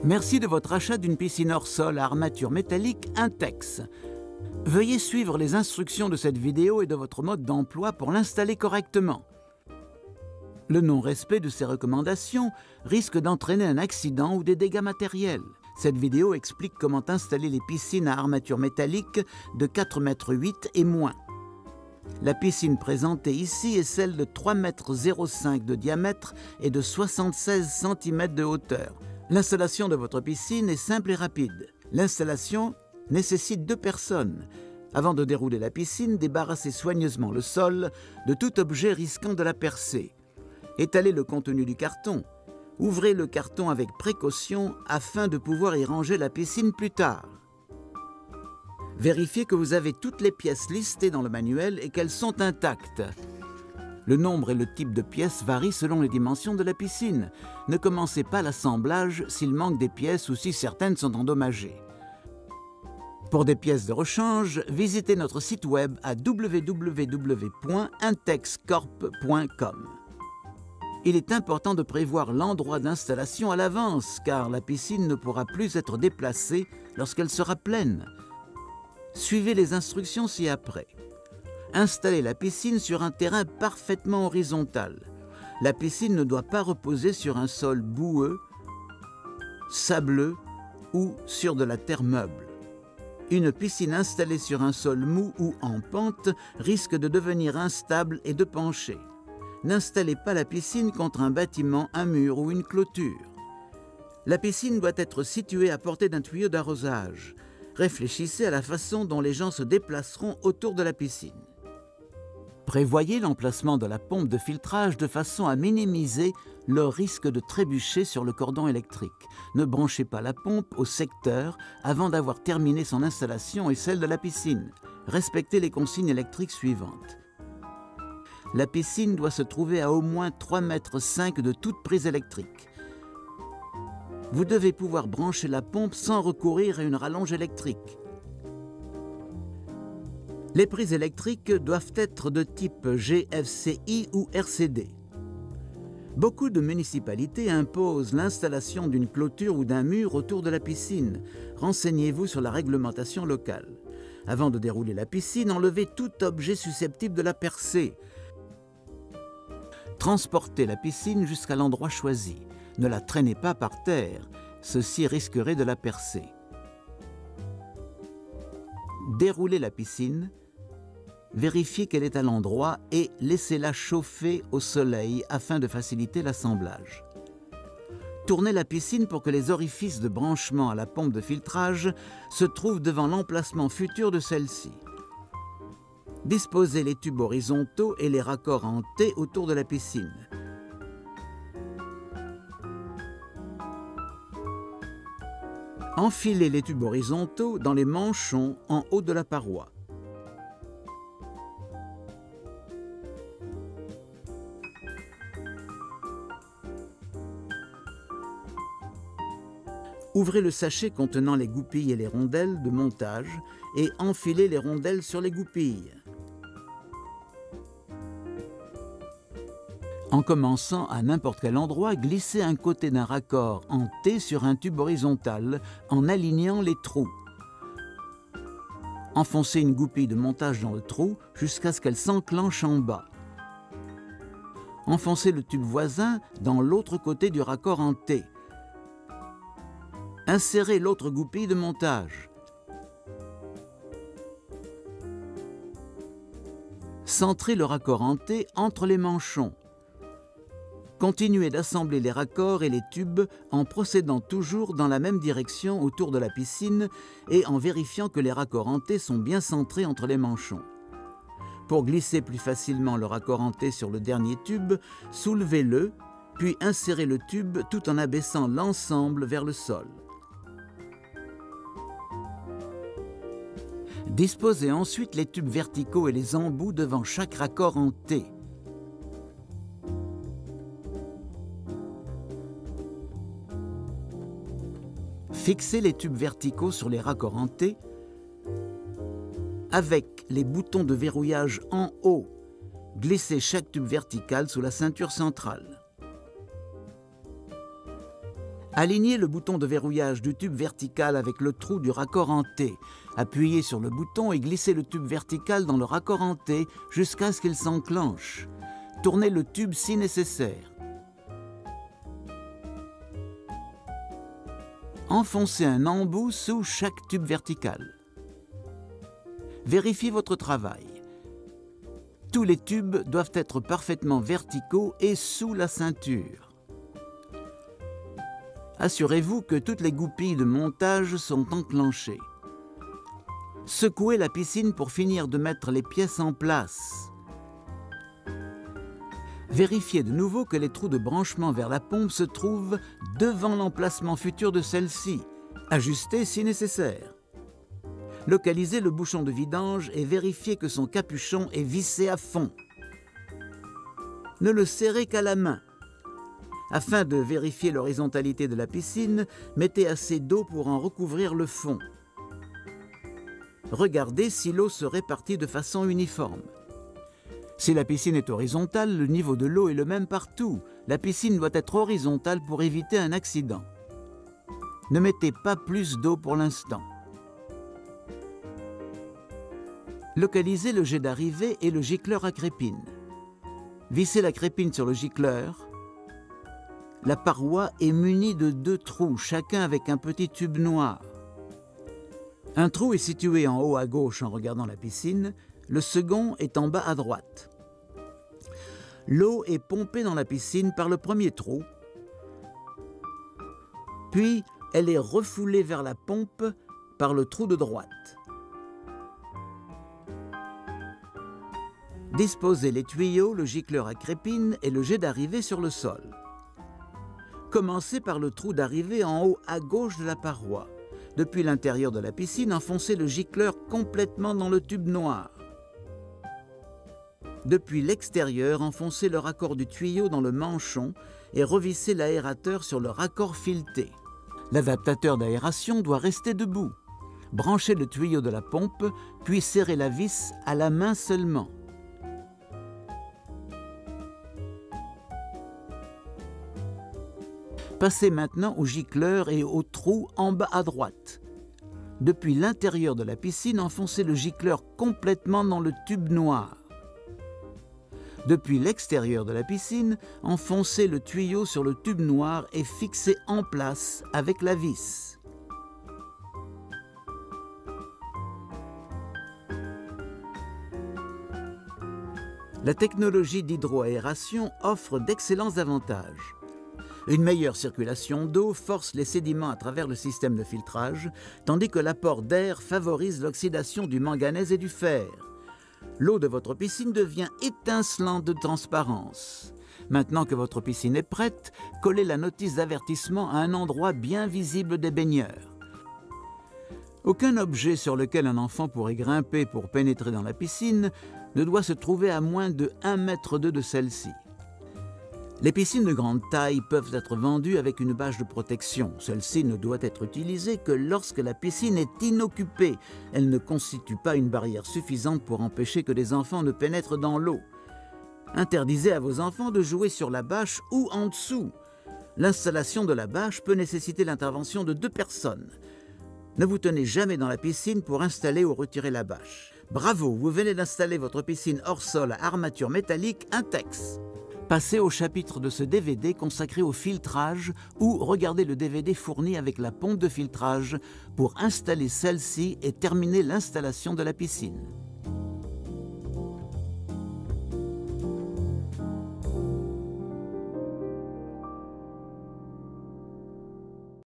Merci de votre achat d'une piscine hors sol à armature métallique Intex. Veuillez suivre les instructions de cette vidéo et de votre mode d'emploi pour l'installer correctement. Le non-respect de ces recommandations risque d'entraîner un accident ou des dégâts matériels. Cette vidéo explique comment installer les piscines à armature métallique de 4,8 m et moins. La piscine présentée ici est celle de 3,05 m de diamètre et de 76 cm de hauteur. L'installation de votre piscine est simple et rapide. L'installation nécessite 2 personnes. Avant de dérouler la piscine, débarrassez soigneusement le sol de tout objet risquant de la percer. Étalez le contenu du carton. Ouvrez le carton avec précaution afin de pouvoir y ranger la piscine plus tard. Vérifiez que vous avez toutes les pièces listées dans le manuel et qu'elles sont intactes. Le nombre et le type de pièces varient selon les dimensions de la piscine. Ne commencez pas l'assemblage s'il manque des pièces ou si certaines sont endommagées. Pour des pièces de rechange, visitez notre site web à www.intexcorp.com. Il est important de prévoir l'endroit d'installation à l'avance, car la piscine ne pourra plus être déplacée lorsqu'elle sera pleine. Suivez les instructions ci-après. Installez la piscine sur un terrain parfaitement horizontal. La piscine ne doit pas reposer sur un sol boueux, sableux ou sur de la terre meuble. Une piscine installée sur un sol mou ou en pente risque de devenir instable et de pencher. N'installez pas la piscine contre un bâtiment, un mur ou une clôture. La piscine doit être située à portée d'un tuyau d'arrosage. Réfléchissez à la façon dont les gens se déplaceront autour de la piscine. Prévoyez l'emplacement de la pompe de filtrage de façon à minimiser le risque de trébucher sur le cordon électrique. Ne branchez pas la pompe au secteur avant d'avoir terminé son installation et celle de la piscine. Respectez les consignes électriques suivantes. La piscine doit se trouver à au moins 3,5 m de toute prise électrique. Vous devez pouvoir brancher la pompe sans recourir à une rallonge électrique. Les prises électriques doivent être de type GFCI ou RCD. Beaucoup de municipalités imposent l'installation d'une clôture ou d'un mur autour de la piscine. Renseignez-vous sur la réglementation locale. Avant de dérouler la piscine, enlevez tout objet susceptible de la percer. Transportez la piscine jusqu'à l'endroit choisi. Ne la traînez pas par terre, ceci risquerait de la percer. Déroulez la piscine, vérifiez qu'elle est à l'endroit et laissez-la chauffer au soleil afin de faciliter l'assemblage. Tournez la piscine pour que les orifices de branchement à la pompe de filtrage se trouvent devant l'emplacement futur de celle-ci. Disposez les tubes horizontaux et les raccords en T autour de la piscine. Enfilez les tubes horizontaux dans les manchons en haut de la paroi. Ouvrez le sachet contenant les goupilles et les rondelles de montage et enfilez les rondelles sur les goupilles. En commençant à n'importe quel endroit, glissez un côté d'un raccord en T sur un tube horizontal en alignant les trous. Enfoncez une goupille de montage dans le trou jusqu'à ce qu'elle s'enclenche en bas. Enfoncez le tube voisin dans l'autre côté du raccord en T. Insérez l'autre goupille de montage. Centrez le raccord en T entre les manchons. Continuez d'assembler les raccords et les tubes en procédant toujours dans la même direction autour de la piscine et en vérifiant que les raccords en T sont bien centrés entre les manchons. Pour glisser plus facilement le raccord en T sur le dernier tube, soulevez-le, puis insérez le tube tout en abaissant l'ensemble vers le sol. Disposez ensuite les tubes verticaux et les embouts devant chaque raccord en T. Fixez les tubes verticaux sur les raccords en T avec les boutons de verrouillage en haut. Glissez chaque tube vertical sous la ceinture centrale. Alignez le bouton de verrouillage du tube vertical avec le trou du raccord en T. Appuyez sur le bouton et glissez le tube vertical dans le raccord en T jusqu'à ce qu'il s'enclenche. Tournez le tube si nécessaire. Enfoncez un embout sous chaque tube vertical. Vérifiez votre travail. Tous les tubes doivent être parfaitement verticaux et sous la ceinture. Assurez-vous que toutes les goupilles de montage sont enclenchées. Secouez la piscine pour finir de mettre les pièces en place. Vérifiez de nouveau que les trous de branchement vers la pompe se trouvent devant l'emplacement futur de celle-ci. Ajustez si nécessaire. Localisez le bouchon de vidange et vérifiez que son capuchon est vissé à fond. Ne le serrez qu'à la main. Afin de vérifier l'horizontalité de la piscine, mettez assez d'eau pour en recouvrir le fond. Regardez si l'eau se répartit de façon uniforme. Si la piscine est horizontale, le niveau de l'eau est le même partout. La piscine doit être horizontale pour éviter un accident. Ne mettez pas plus d'eau pour l'instant. Localisez le jet d'arrivée et le gicleur à crépine. Vissez la crépine sur le gicleur. La paroi est munie de 2 trous, chacun avec un petit tube noir. Un trou est situé en haut à gauche en regardant la piscine, le second est en bas à droite. L'eau est pompée dans la piscine par le premier trou, puis elle est refoulée vers la pompe par le trou de droite. Disposez les tuyaux, le gicleur à crépine et le jet d'arrivée sur le sol. Commencez par le trou d'arrivée en haut à gauche de la paroi. Depuis l'intérieur de la piscine, enfoncez le gicleur complètement dans le tube noir. Depuis l'extérieur, enfoncez le raccord du tuyau dans le manchon et revissez l'aérateur sur le raccord fileté. L'adaptateur d'aération doit rester debout. Branchez le tuyau de la pompe, puis serrez la vis à la main seulement. Passez maintenant au gicleur et au trou en bas à droite. Depuis l'intérieur de la piscine, enfoncez le gicleur complètement dans le tube noir. Depuis l'extérieur de la piscine, enfoncez le tuyau sur le tube noir et fixez en place avec la vis. La technologie d'hydroaération offre d'excellents avantages. Une meilleure circulation d'eau force les sédiments à travers le système de filtrage, tandis que l'apport d'air favorise l'oxydation du manganèse et du fer. L'eau de votre piscine devient étincelante de transparence. Maintenant que votre piscine est prête, collez la notice d'avertissement à un endroit bien visible des baigneurs. Aucun objet sur lequel un enfant pourrait grimper pour pénétrer dans la piscine ne doit se trouver à moins de 1,2 m de celle-ci. Les piscines de grande taille peuvent être vendues avec une bâche de protection. Celle-ci ne doit être utilisée que lorsque la piscine est inoccupée. Elle ne constitue pas une barrière suffisante pour empêcher que des enfants ne pénètrent dans l'eau. Interdisez à vos enfants de jouer sur la bâche ou en dessous. L'installation de la bâche peut nécessiter l'intervention de 2 personnes. Ne vous tenez jamais dans la piscine pour installer ou retirer la bâche. Bravo, vous venez d'installer votre piscine hors sol à armature métallique Intex. Passez au chapitre de ce DVD consacré au filtrage ou regardez le DVD fourni avec la pompe de filtrage pour installer celle-ci et terminer l'installation de la piscine.